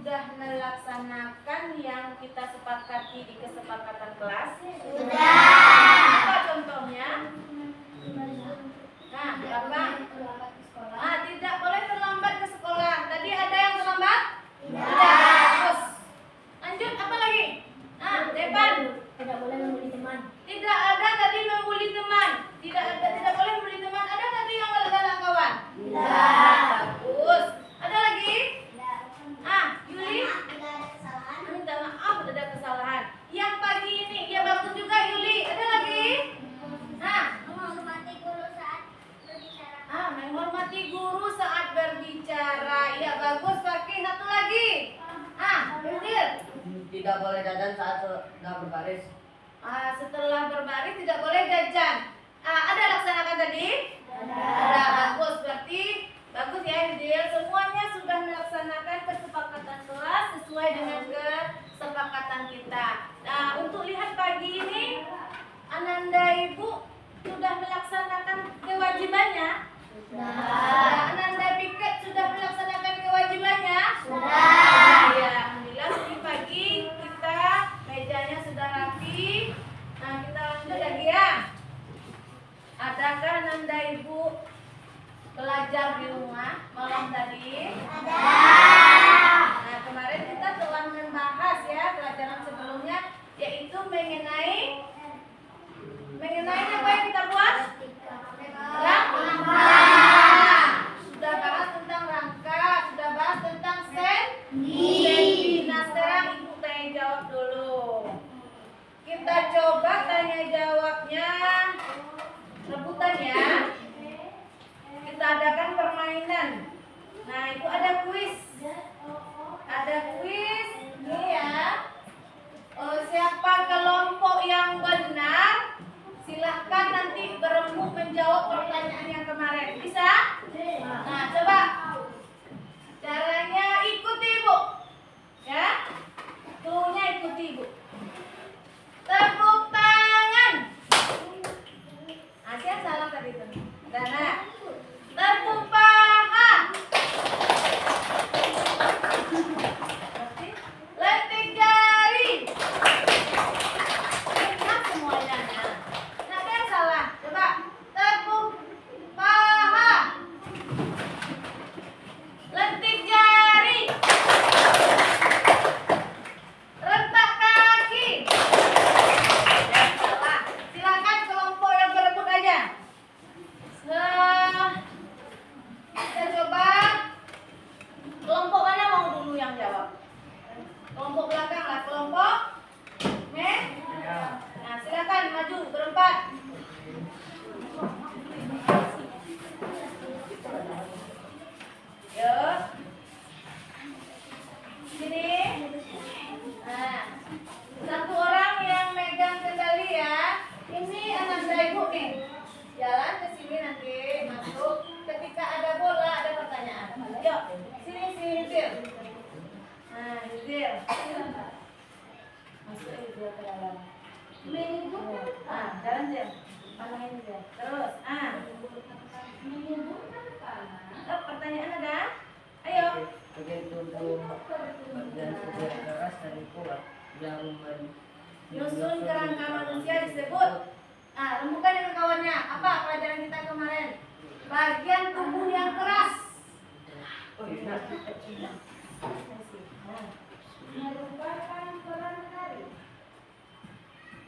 sudah melaksanakan yang kita sepakati di kesepakatan kelas? Sudah. Apa contohnya? Nah, Bapak. Tidak boleh terlambat ke sekolah. Tadi ada yang terlambat? Tidak. Terus lanjut apa lagi? Depan. Tidak boleh membuli teman. Tidak ada tadi membuli teman. Tidak boleh membuli teman. Ada tadi yang galak kawan? Tidak. Bagus. Ada lagi? Yuli? Tidak ada kesalahan. Minta maaf ada kesalahan. Yang pagi ini dia bagus juga Yuli. Ada lagi? Menghormati guru saat berbicara. Menghormati guru saat berbicara. Ya bagus. Pakai satu lagi. Yudil. Tidak boleh jajan saat sedang berbaris. Setelah berbaris tidak boleh jajan. Ada laksanakan tadi? Ada. Bagus. Berarti bagus ya Yudil. Semuanya sudah melaksanakan kesepakatan kelas sesuai dengan kesepakatan kita. Untuk lihat pagi ini Ananda Ibu sudah melaksanakan kewajibannya? Ananda Piket sudah melaksanakan kewajibannya? Sudah. Ya, alhamdulillah ini pagi kita mejanya sudah rapi. Kita lanjut lagi ya. Adakah Ananda Ibu belajar di rumah malam tadi? Ada. Kemarin kita telah membahas ya pelajaran sebelumnya, yaitu mengenai apa yang kita buat? Rangka. Sudah bahas tentang rangka, sudah bahas tentang senti. Nah sekarang Ibu tanya jawab dulu. Kita coba tanya jawabnya rebutan ya. Kita adakan permainan. Nah Ibu ada kuis. Ada kuis nih ya. Siapa kelompok yang benar? Silahkan nanti berembuk menjawab pertanyaan yang kemarin. Bisa? Nah, coba. Caranya ikuti Ibu. Ya. Cluenya ikuti Ibu. Tepuk tangan. Siapa salah tadi itu? Dana. Tepuk paha. Letik jari. Enak semuanya. Nah, ada yang salah. Coba. Tepuk paha. Letik jari. Retak kaki. Yang salah. Silakan kelompok yang berebut aja. Kita coba. Kelompok mana mau dulu yang jawab? Kelompok belakang lah. Kelompok Nah, silakan maju berempat. Yuk. Sini. Nah, satu orang yang megang kendali ya. Ini Ananda Ibu nih. Jalan ke sini nanti masuk. Ketika ada bola ada pertanyaan. Yuk, sini Yudil. Nah, Yudil. Masuk Yudil ke dalam. Jalan Zil. Panahin Zil. Terus, pertanyaan ada? Ayo. Begitu dan kerja keras dan kuat yang Nyusun kerangka manusia disebut. Rembukan dengan kawannya. Apa pelajaran kita kemarin? Bagian tubuh yang keras. Merupakan peran hari.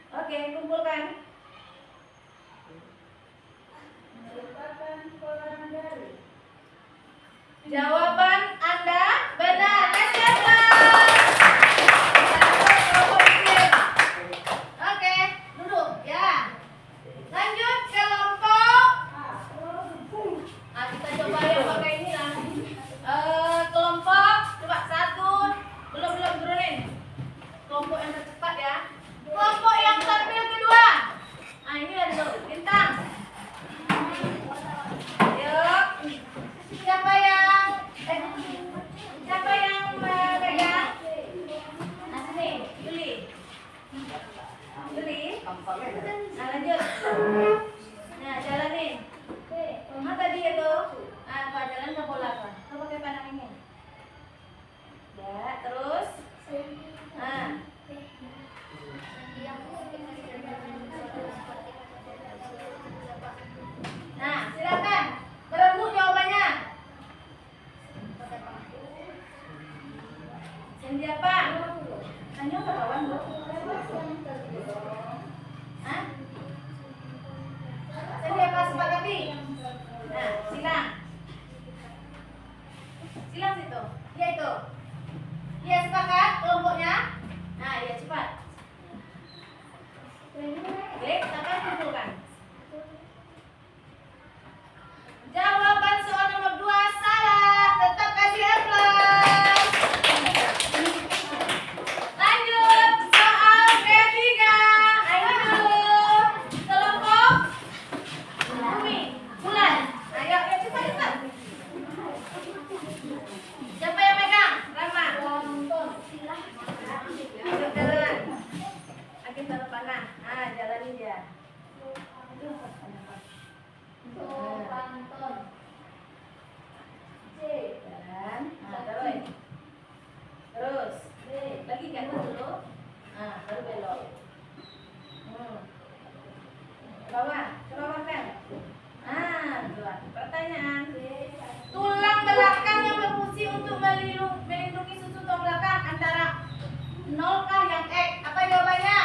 Oke, kumpulkan. Merupakan peran dari. Jawaban Anda benar. Oke, duduk ya. Lanjut kelompok. Kita coba yang pakai ini lah. Kelompok coba satu. Belum turunin. Kelompok yang tercepat ya. Kelompok yang tampil kedua. Ini ada dulu. Bintang. Yuk. Siapa yang Sendi apa? Hanya kawan Bu. Hah? Sendi apa sepakati? Nah, silang. Silang situ. Iya itu. Iya sepakat kelompoknya. Nah, iya cepat. Oke, kita kumpulkan. Jawaban soal nomor 2 salah. Tetap kasih aplaus. Lanjut soal ketiga. Ayo dulu. Kelompok bumi, bulan. Ayo, cepat. Siapa yang megang? Rama. Ayo jalan. Agen taruh panah. Ah, jalanin dia. Panton. C. Jalan. Nah, terus. D. Lagi kan dulu. Nah, baru belok. Ke bawah kan? Ah, buat pertanyaan. Tulang belakang yang berfungsi untuk melindungi susu tulang belakang antara 0 kah yang X? Apa jawabannya?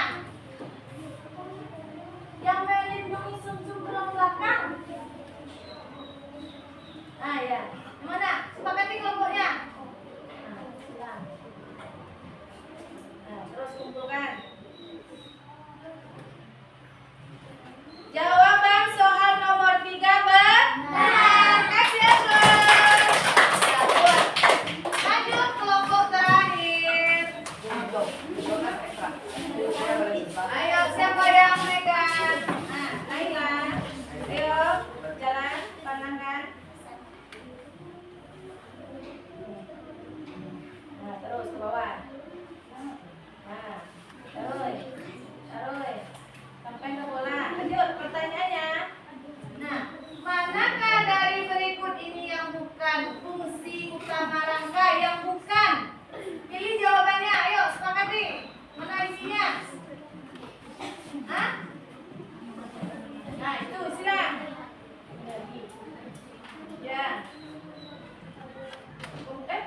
Yang melindungi susu tulang belakang. Ah ya, yang mana? Sepakati kelompoknya. Nah, silang. Nah, terus kumpulkan. Jawaban soal nomor 3 benar. Kasih aplaus. Lanjut kelompok terakhir. Ayo siapa yang megang? Nah, Naila. Ayo jalan, panangkan. Nah, terus ke bawah. Nah, terus. Sampai ke bola. Lanjut pertanyaannya. Nah, manakah dari berikut ini yang bukan fungsi utama rangka? Yang bukan. Pilih jawabannya. Ayo, sepakati. Mana isinya? Hah? Nah, itu silang. Ya.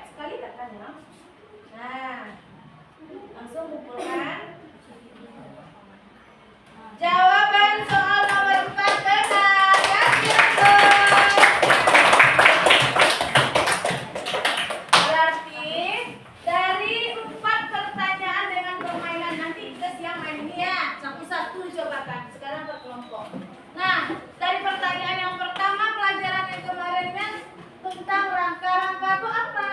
Sekali tak kan ya? Nah, langsung kumpulkan. Jawaban soal nomor 4 benar. Kasih aplaus. Berarti dari 4 pertanyaan dengan permainan nanti kita siang main ini ya. Satu-satu cobakan. Sekarang berkelompok. Nah, dari pertanyaan yang pertama pelajaran yang kemarin kan tentang rangka-rangka itu apa?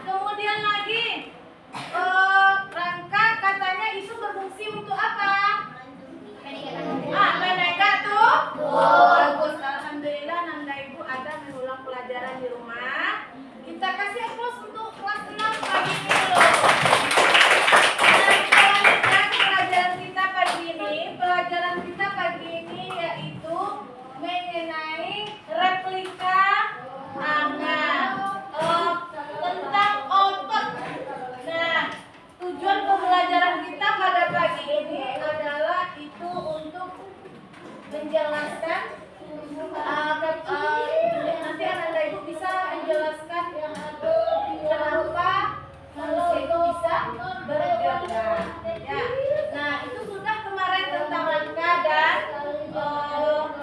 Kemudian lagi rangka katanya isu berfungsi untuk apa? Menega tuh. Bagus, alhamdulillah Nanda Ibu ada mengulang pelajaran di rumah. Kita kasih aplaus untuk kelas 6 pagi ini dulu. Nah, kita lanjutkan pelajaran kita pagi ini. Pelajaran kita pagi ini yaitu mengenai replika tangan tentang otot. Nah, tujuan pembelajaran kita pada pagi ini adalah itu untuk menjelaskan nanti Anda Ibu bisa menjelaskan kenapa manusia itu bisa bergerak. Ya. Nah, itu sudah kemarin tentang rangka dan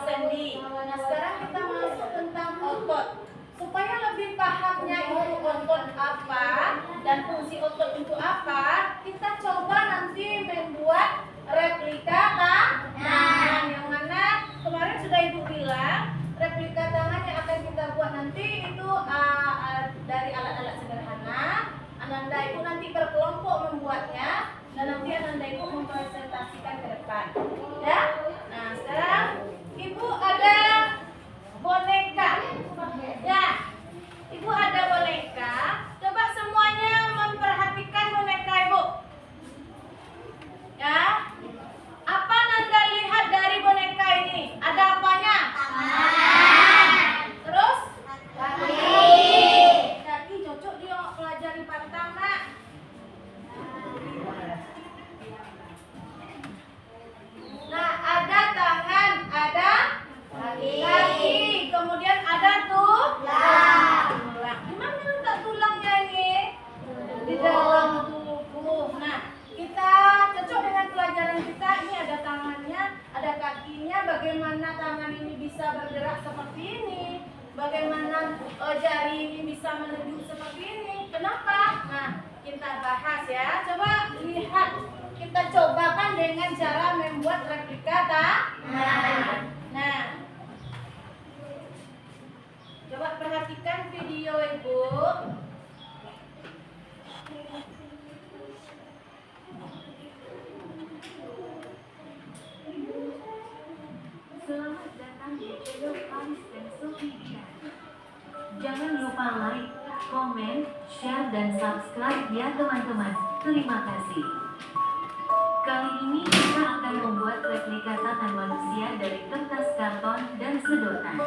sendi. Nah, sekarang kita masuk tentang otot. Supaya lebih pahamnya itu otot apa dan fungsi otot itu apa, kita coba nanti membuat replika tangan. Yang mana kemarin sudah Ibu bilang replika tangan yang akan kita buat nanti itu dari alat-alat sederhana. Ananda Ibu nanti berkelompok membuatnya dan nanti Ananda Ibu mempresentasikan ke depan. Ya? Nah, sekarang Ibu ada boneka. Ya. Ibu ada boneka. Coba semuanya memperhatikan boneka Ibu. Ya. Apa Nanda lihat dari boneka ini? Ada apanya? Tangan. Terus? Kaki cocok dia pelajari batang, Nak. Nah, ada tangan, ada kaki, kemudian ada tulang. bagaimana tangan ini bisa bergerak seperti ini, bagaimana jari ini bisa menunjuk seperti ini. Kenapa? Nah, kita bahas ya. Coba lihat, kita cobakan dengan cara membuat replika tangan. Nah, coba perhatikan video Ibu. Selamat datang di channel Aris dan Sophia. Jangan lupa like, komen, share, dan subscribe ya teman-teman. Terima kasih. Kali ini kita akan membuat replika tangan manusia dari kertas karton dan sedotan.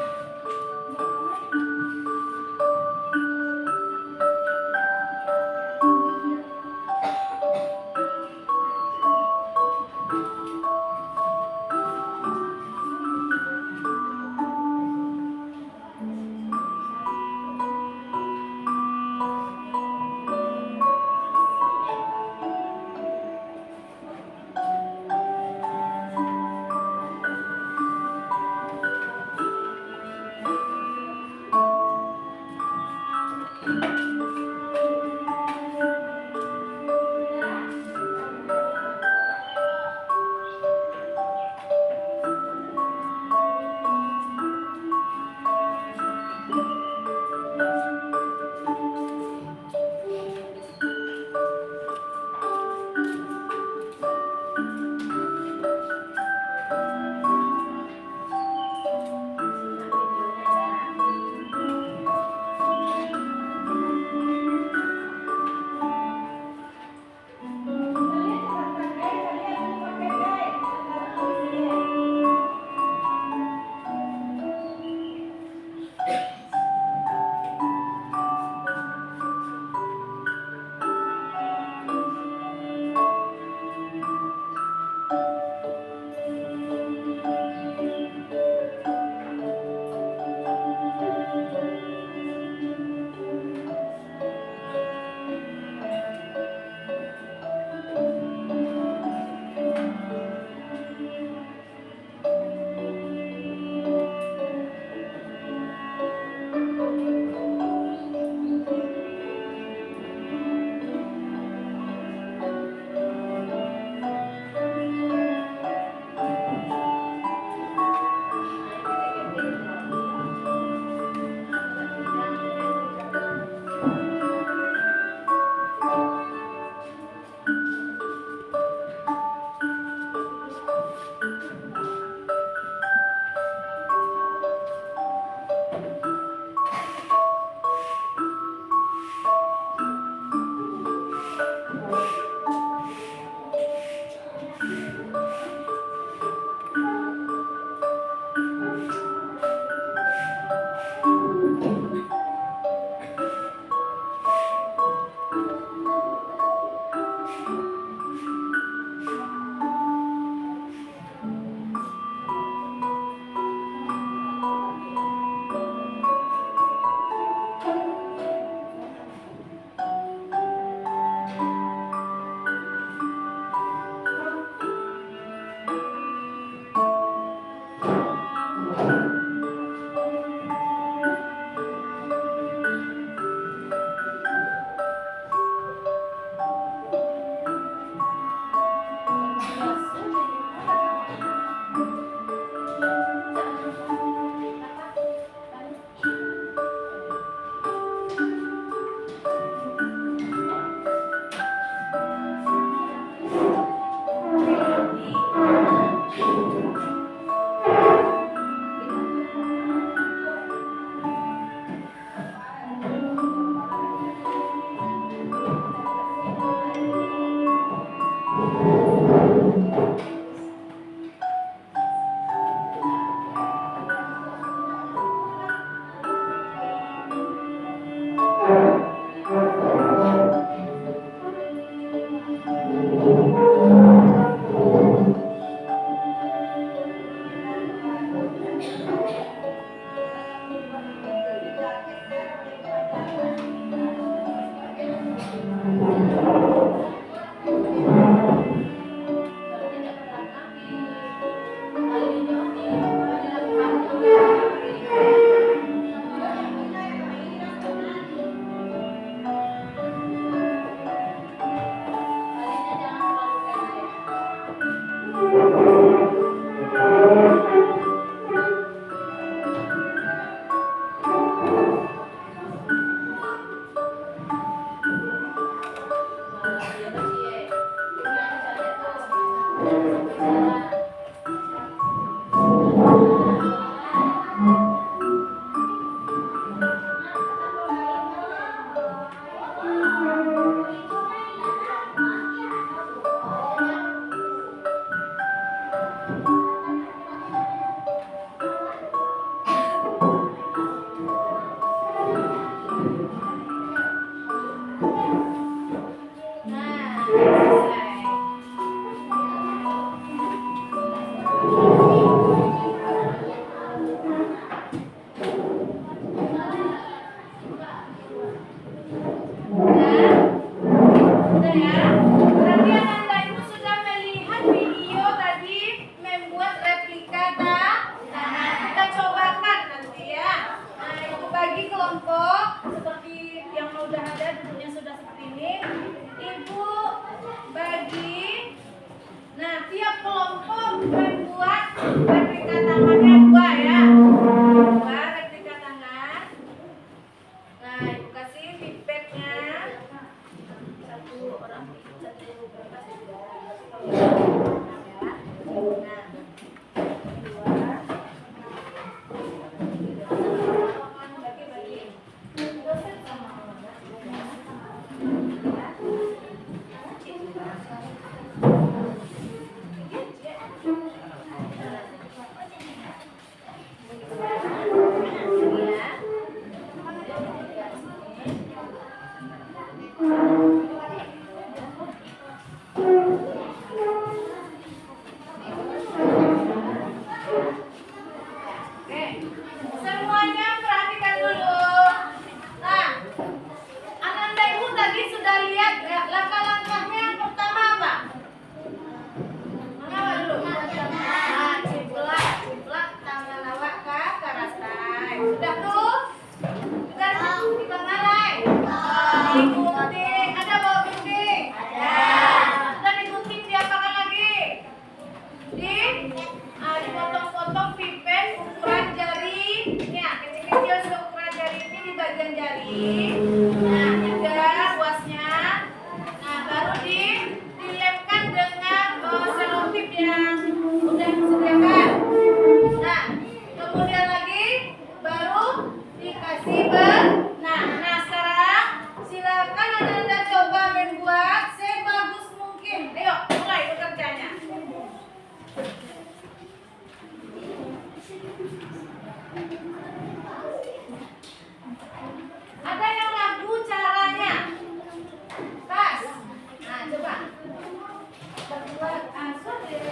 bagian jari. Nah, juga luasnya. Nah, baru dilemkan dengan selotip yang udah disediakan. Nah, kemudian lagi baru dikasih benang. Nah, sekarang silakan Anda coba membuat sebagus mungkin. Ayo, mulai bekerjanya. Ada yang ragu caranya? Pas. Nah, coba. Buat asal dari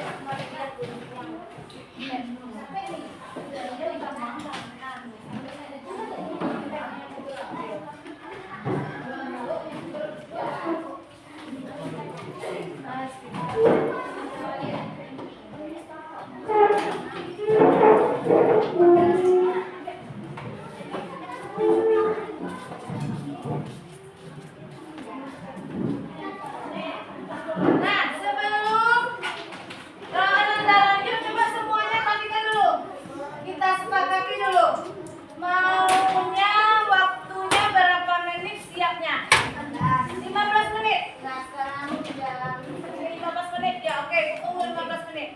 Nah, sebelum Anda lanjut, coba semuanya perhatikan dulu. Kita sepakati dulu. Maunya waktunya berapa menit siapnya? 15 menit. Nah, sekarang jam 15 menit ya. Oke, tunggu 15 menit.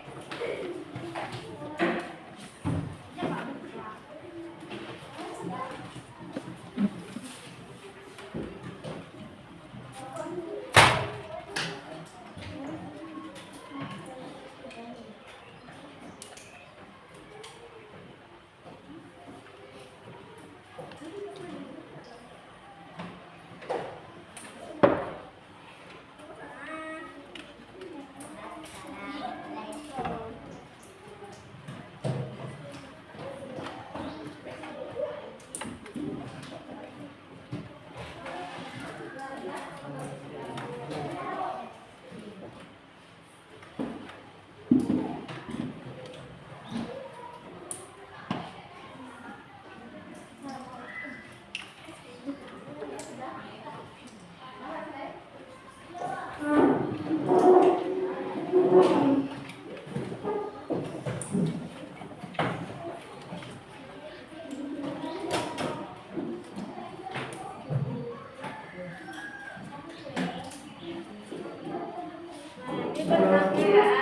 Ini benangnya ya.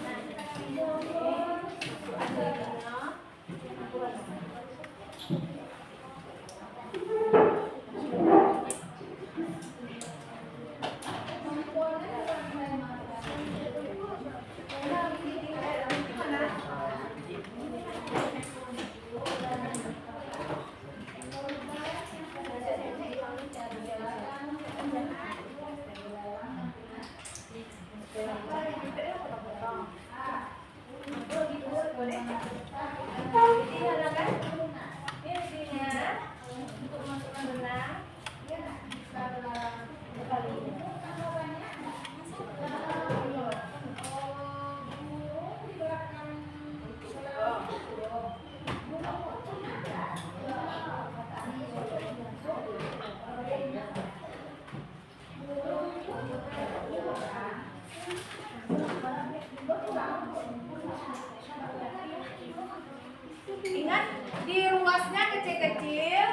Nah, ini untuk masukkan. Ingat, di ruasnya kecil-kecil,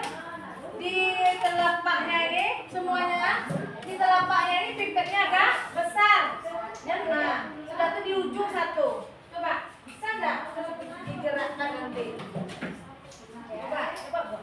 di telapaknya ini semuanya, di telapaknya ini pipetnya agak besar. Nah, sudah tuh di ujung satu. Coba, bisa nggak digerakkan nanti? Coba, coba.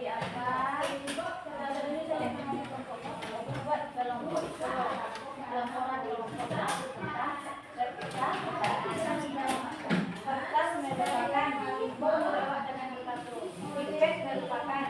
apa? Buat kelompok. Laporan kelompok. Kertas merupakan bawa dengan kartu. Feedback merupakan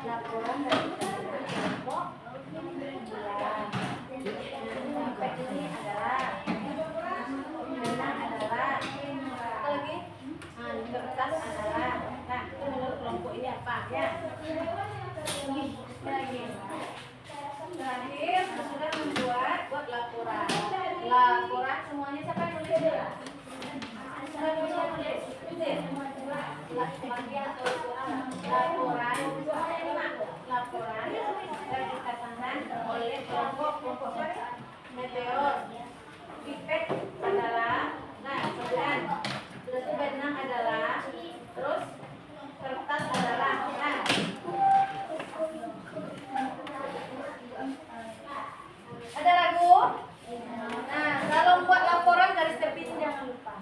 laporan dari kelompok. Ini adalah apa lagi? Kertas adalah. Nah, menurut kelompok ini apa ya? Lagi. Terakhir sudah buat laporan. Laporan semuanya siapa yang nulis? Laporan yang dikatakan oleh kelompok meteor. Pipet adalah, nah kemudian terus benang adalah, terus kertas adalah, nah ada ragu? Nah kalau buat laporan garis tepi jangan lupa.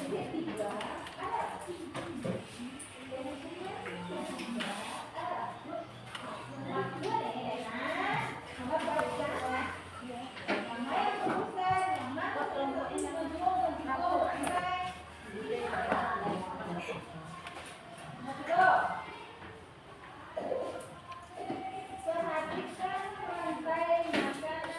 Perhatikan rantai makanan.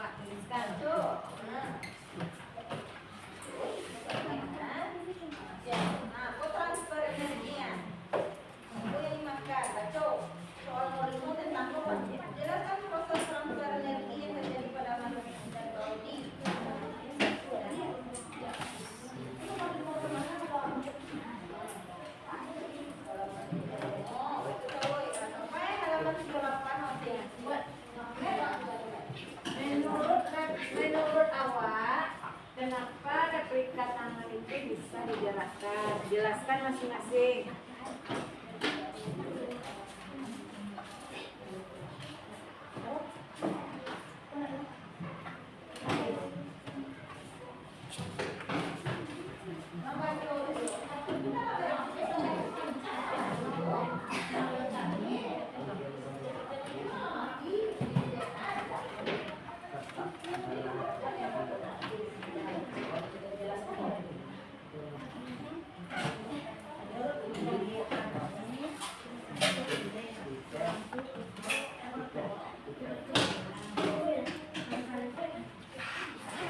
Coba tuliskan tuh. Nah, kok transfer energinya? Itu yang dimakan, baca. Soal nolimu tentang apa? Jelaskan proses transfer energi yang terjadi pada makhluk dan body. Menurut awak, kenapa replika tangan itu bisa digerakkan? Jelaskan masing-masing.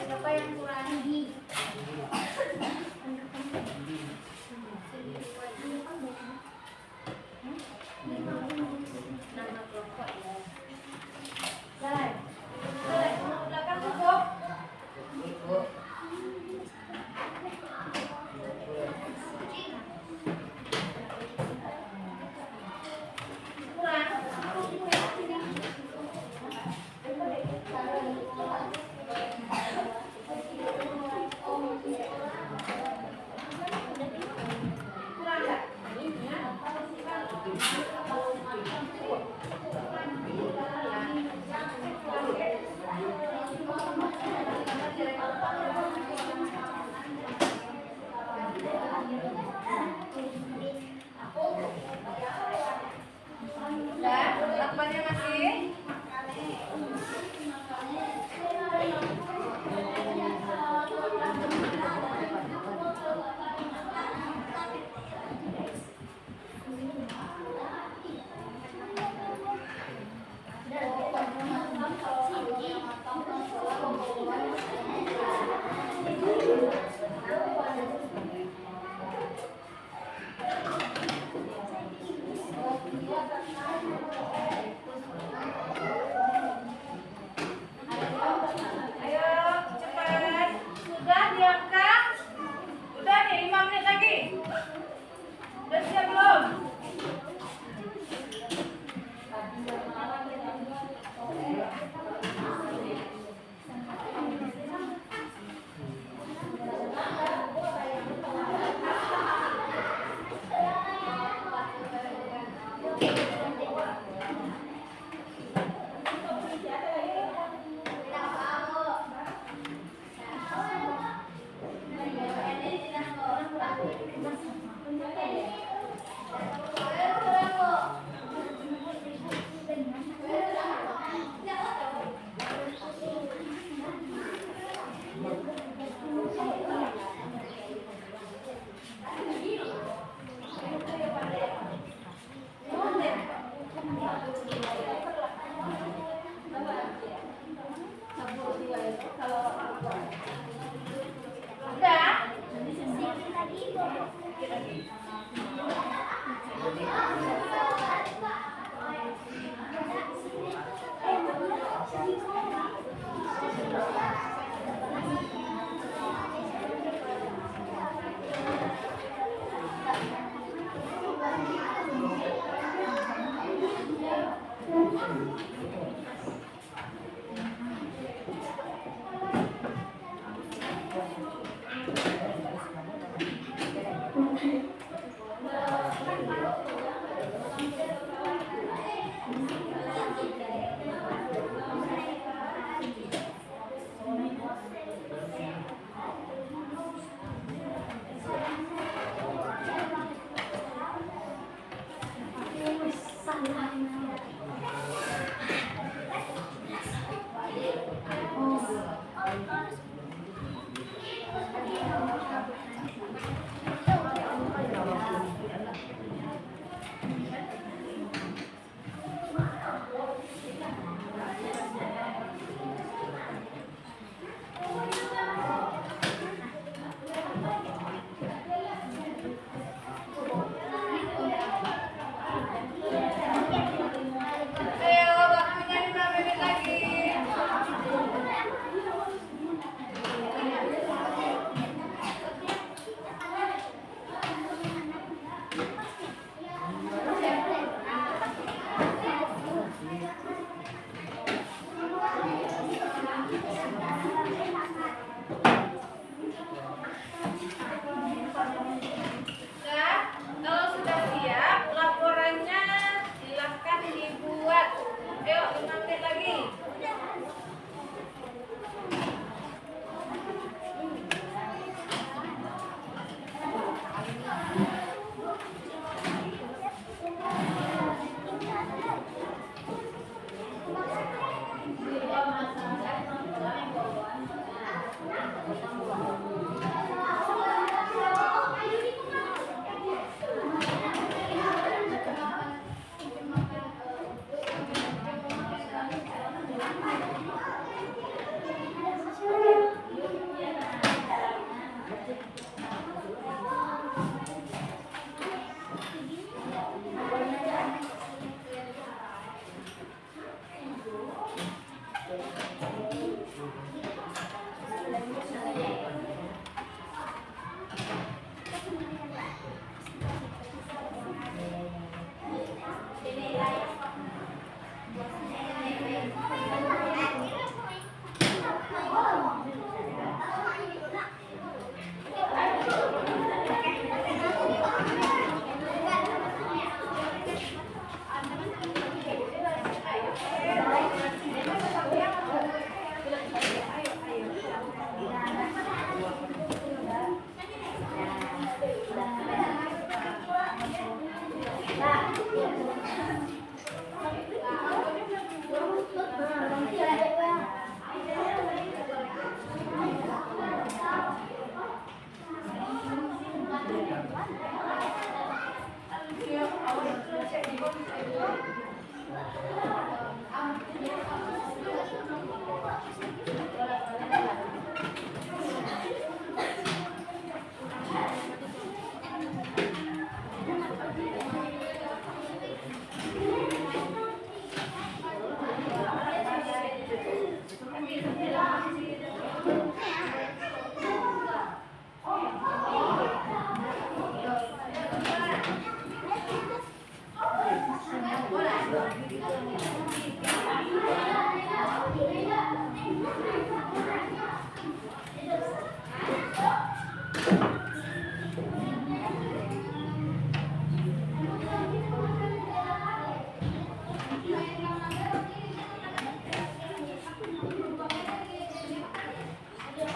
Siapa yang kurang?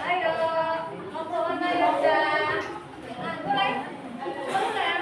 Ayo, mau kemana Yoga? Nah, mulai. Mulai.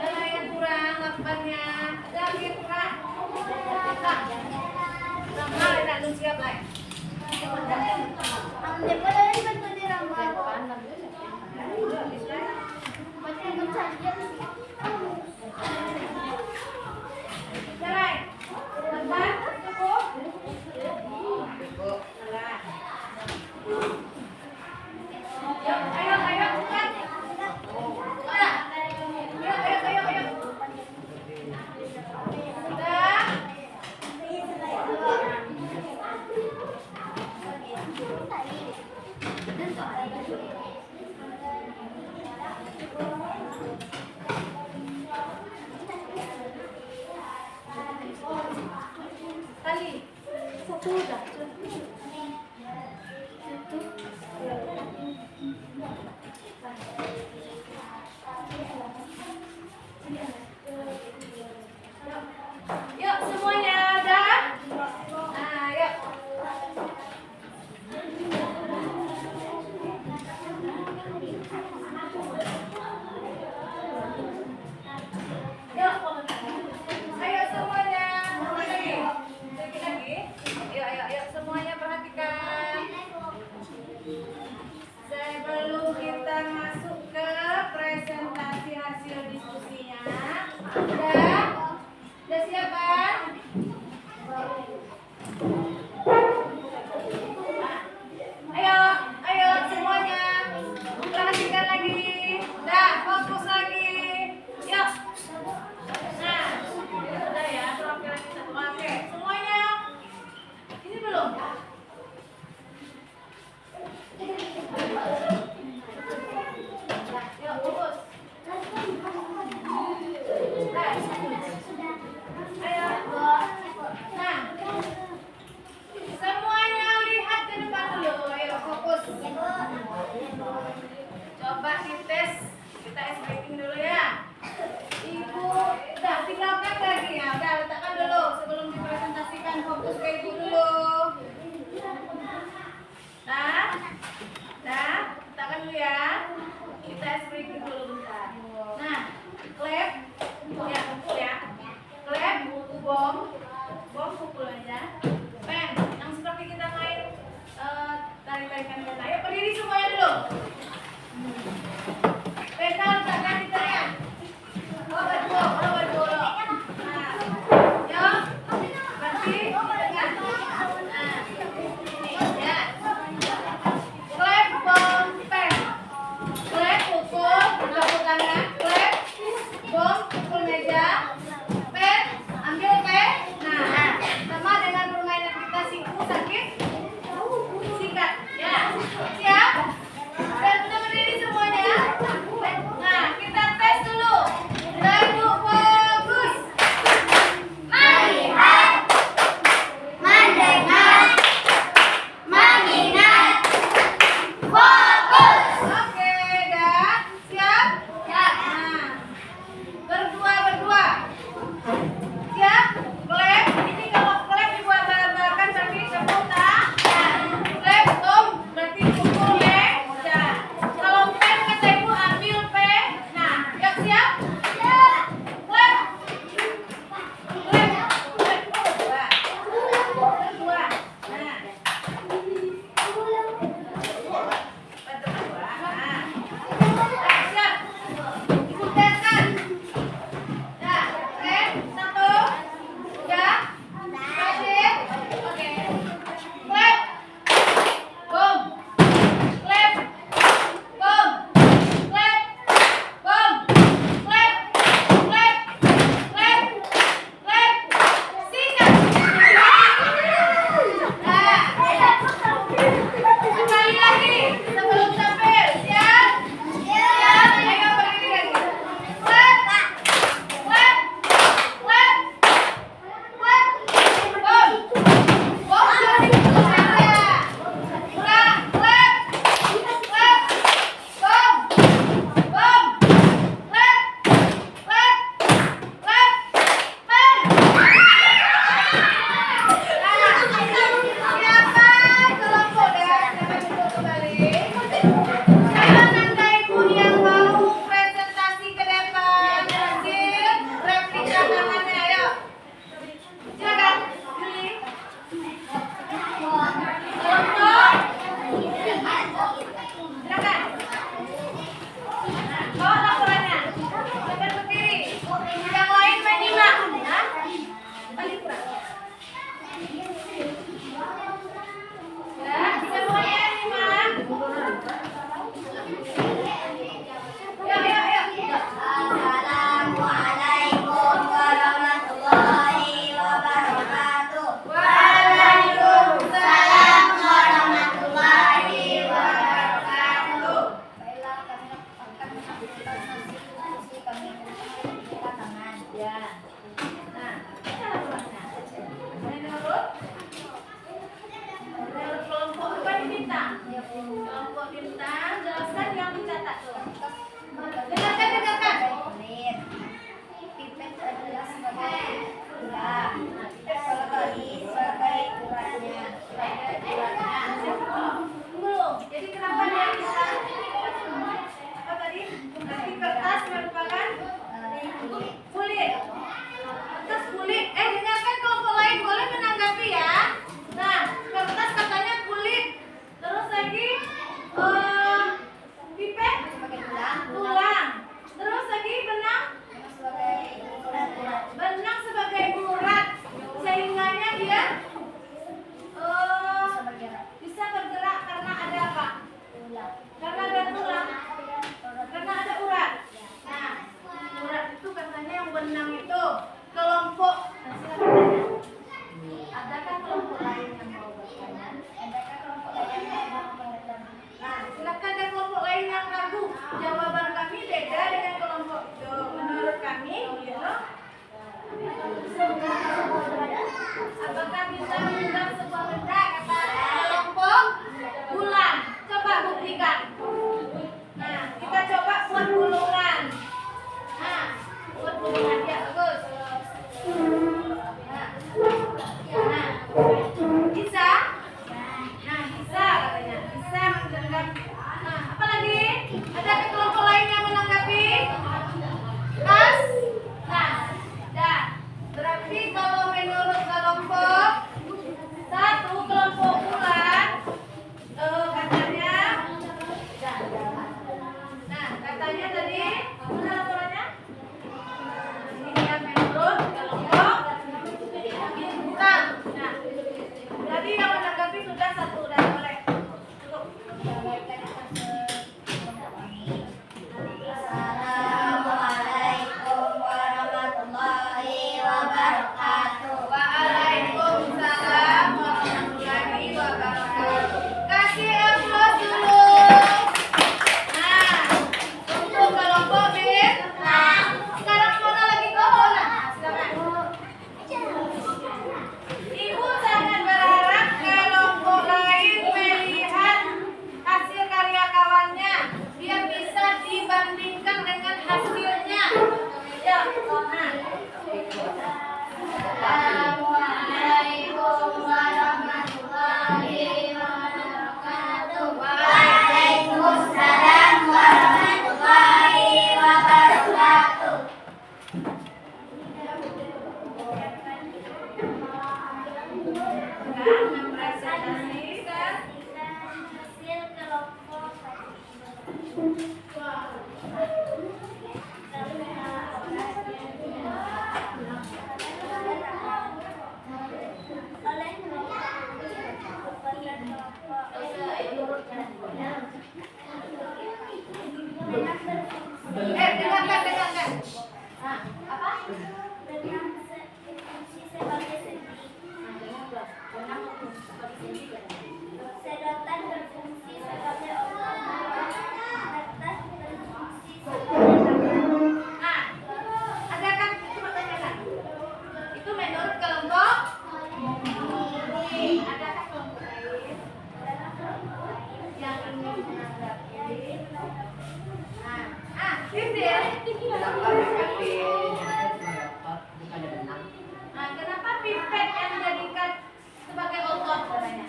Ada yang kurang lakbannya. Ada lagi yang kurang. Nah, ada lu siap lah. Ambil boleh bantu di rumah. Macam itu saja. Jalan. Lakban, cukup. Yuk, ayo, ayo, cepat. Udah. Ayo, ayo, ayo, ayo. Udah. Dengarkan. Nah, apa? Benang berfungsi sebagai sendi. Sedotan berfungsi sebagai obat. Kertas berfungsi sebagai tangan. Nah, ada kan? Coba tanyakan. Itu menurut kelompok ini. Adakah kelompok lain yang ingin menanggapi? Sisil. Kenapa PKP bukan ada benang? Nah, kenapa pipet yang dijadikan sebagai otot katanya?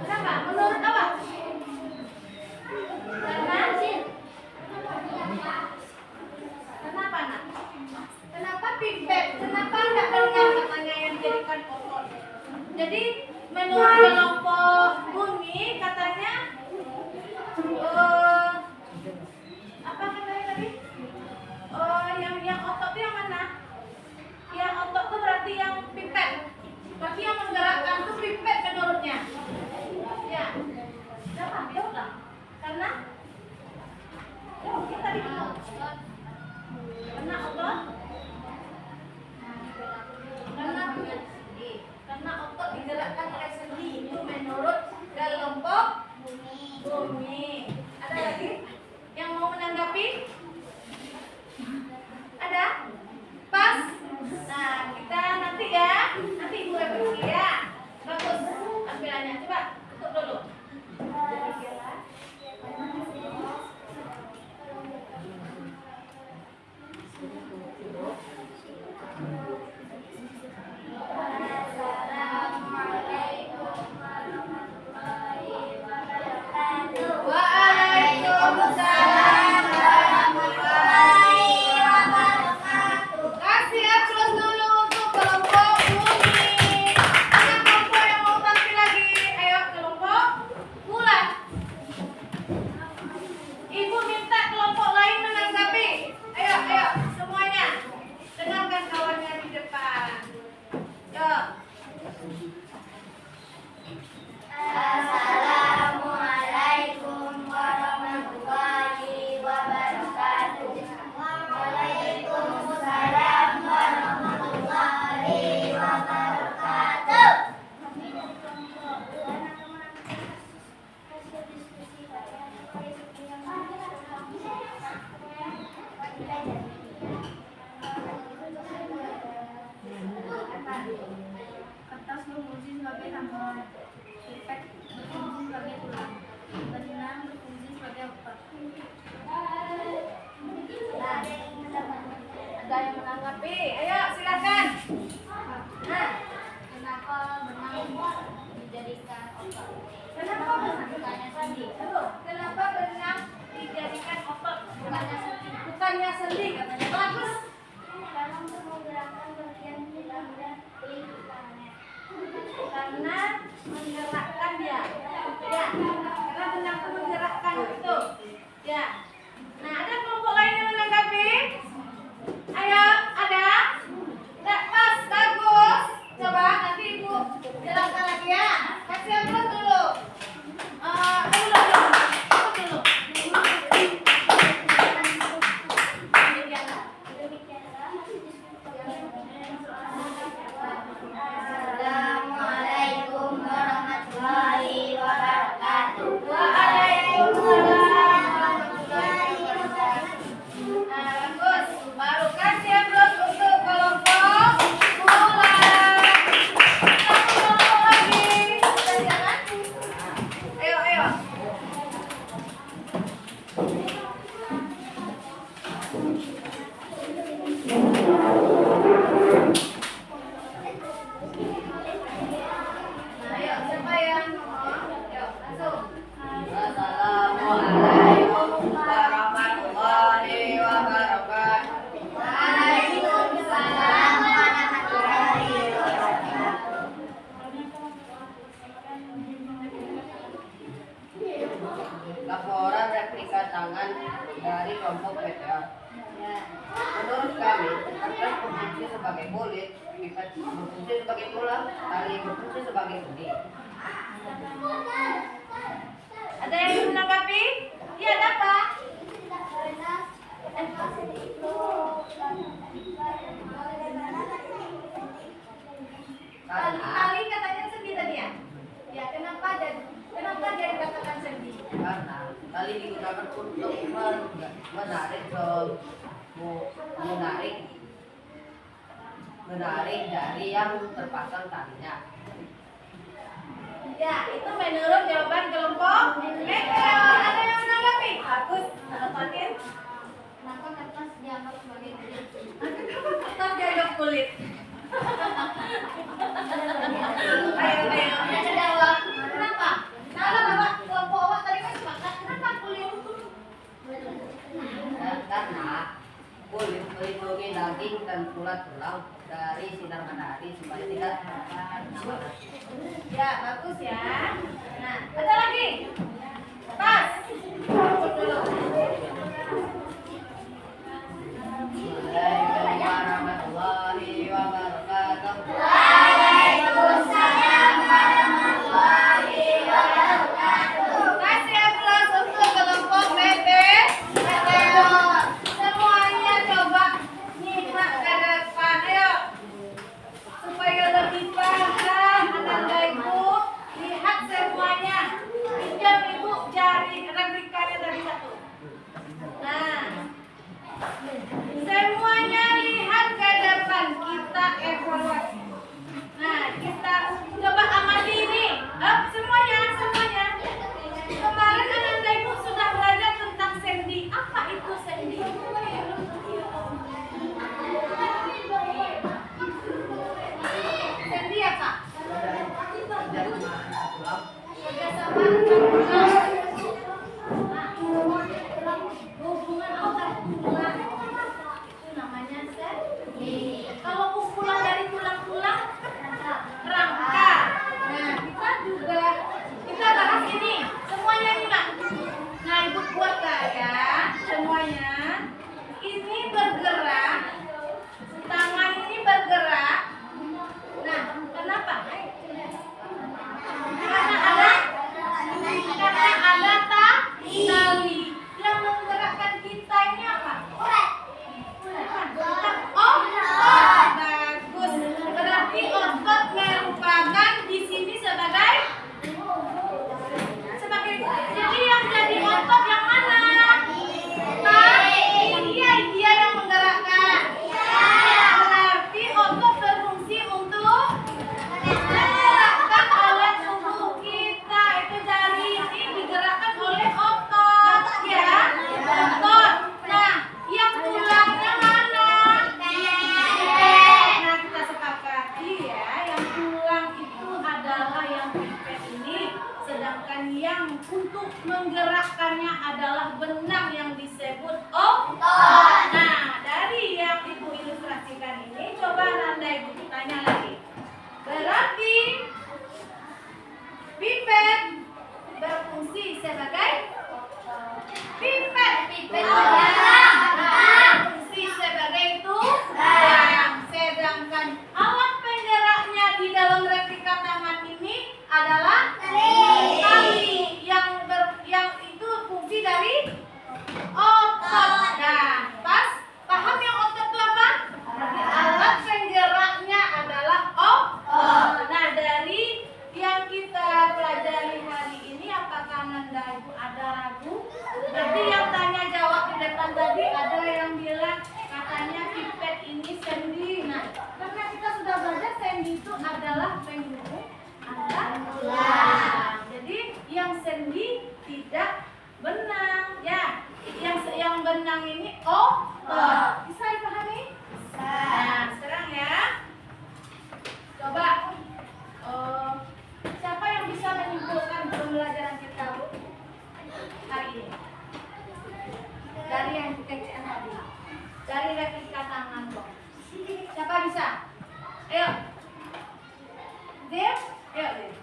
Kenapa? Menurut apa? Kenapa nak? Kenapa pipet? Kenapa tidak benang katanya yang dijadikan otot? Jadi menurut kelompok bumi katanya apa katanya tadi? Yang otot itu yang mana? Yang otot itu berarti yang pipet. Berarti yang menggerakkan itu pipet menurutnya. Ya. Kenapa? Jawablah. Karena kita tadi karena otot. Karena otot digerakkan oleh sendi itu menurut kelompok bumi. Ada lagi yang mau menanggapi? Ada? Pas? Nah, kita nanti ya. Nanti ibu revisi ya. Bagus. Tampilannya. Coba tutup dulu. Waalaikumsalam warahmatullahi wabarakatuh. Kasih aplaus dulu untuk kelompok bumi. Ada kelompok yang mau tampil lagi? Ayo kelompok bulan. Ibu minta kelompok lain menanggapi. Ayo semuanya. Dengarkan kawannya di depan. Yuk. Assalamualaikum warahmatullahi wabarakatuh. Waalaikumsalam warahmatullahi wabarakatuh. Kertas berfungsi sebagai tambahan. Pipet berfungsi sebagai tulang. Benang berfungsi sebagai obat. Nah, ada yang menanggapi? Ayo silakan. Nah, Kenapa benang dijadikan obat? kenapa benang? Bukannya sendi. Kenapa benang dijadikan otot? Bukannya sendi. Bukannya sendi katanya. Bagus. Karena untuk menggerakkan bagian tulang dan lingkarannya. Karena menggerakkan dia. Ya. Karena benang itu menggerakkan itu. Ya. Nah, ada kelompok lain yang menanggapi? Ayo, ada? Tidak pas, bagus. Coba nanti ibu jelaskan lagi ya. Kasih aplaus dulu. Dulu. Assalamualaikum warahmatullahi wabarakatuh. Waalaikumsalam warahmatullahi wabarakatuh. Nah, bagus. Baru kasih aplaus untuk kelompok bulan. Satu kelompok lagi. Sudah jalan? Ayo. Nah, ayo siapa yang ngomong? Yuk, langsung. Assalamualaikum warahmatullahi wabarakatuh. Waalaikumsalam warahmatullahi wabarakatuh. Laporan replika tangan dari kelompok PTA. Menurut kami, kertas berfungsi sebagai kulit, pipet berfungsi sebagai tulang, tali berfungsi sebagai sendi. Ada yang ingin menanggapi? Iya, ada apa? Tali katanya sendi tadi ya? Ya, kenapa dia dikatakan sendi? Karena tali digunakan untuk menarik dari yang terpasang talinya. Ya, itu menurut jawaban kelompok Mekel. Ada yang menanggapi? Bagus, Fatin. Kenapa kertas dianggap sebagai kulit? Tetap dianggap kulit. Ayo, jawab. Kenapa? Kalau bapak kelompok awak tadi kan sepakat, kenapa kulit? Karena kulit melindungi daging dan tulang dari sinar matahari supaya tidak terbakar. Ya, bagus ya. Nah, ada lagi. Pas. Assalamualaikum warahmatullahi wabarakatuh. Kasih aplaus untuk kelompok BP. Semuanya coba nyimak ke depan, ayo. Supaya lebih paham Ananda Ibu, lihat semuanya. Pinjam Ibu jari replikanya dari satu. Nah, semuanya lihat ke depan, kita evaluasi. Nah, kita coba amati ini. Semuanya. Kemarin Ananda Ibu sudah belajar tentang sendi. Apa itu sendi? Sendi apa? Kerjasama antar pulau. Nah, hubungan antar tulang. Itu namanya sendi. Kalau kumpulan dari tulang-tulang, rangka. Nah, kita bahas ini. Semuanya nyimak. Nah, Ibu buat ya, semuanya. Ini bergerak. Tangan ini bergerak. Nah, kenapa? Karena ada tali yang menggerakkan kita ini apa? Otot. Bagus. Berarti otot merupakan di sini sebagai jadi yang jadi otot yang mana? Dia yang menggerakkan. Berarti otot berfungsi untuk menggerakkan alat tubuh kita. Itu jari ini digerakkan oleh otot, ya. Otot. Nah, yang tulangnya mana? Nah, kita sepakati ya, yang tulang itu adalah yang pipet ini, sedangkan yang untuk menggerakkannya adalah benang yang disebut otot. Nah, dari yang Ibu ilustrasikan ini, coba Nanda Ibu tanya lagi. Berarti pipet berfungsi sebagai pipet. Berfungsi sebagai tulang. Sedangkan alat penggeraknya di dalam replika tangan ini adalah tali yang itu fungsi dari otot. Nah, paham yang otot itu apa? Alat penggeraknya adalah otot. Nah, dari yang kita pelajari hari ini, apakah Nanda Ibu ada ragu? Berarti yang tanya jawab di depan tadi ada yang bilang katanya pipet ini sendi. Nah, karena kita sudah belajar sendi itu adalah penghubung antar tulang. Jadi yang sendi tidak benang, ya. Yang benang ini otot. Bisa dipahami? Nah, sekarang ya. Coba siapa yang bisa menyimpulkan pembelajaran kita hari ini? Dari yang TCM tadi. Dari replika tangan kok. Siapa bisa? Ayo. Zip? Ayo, Zip.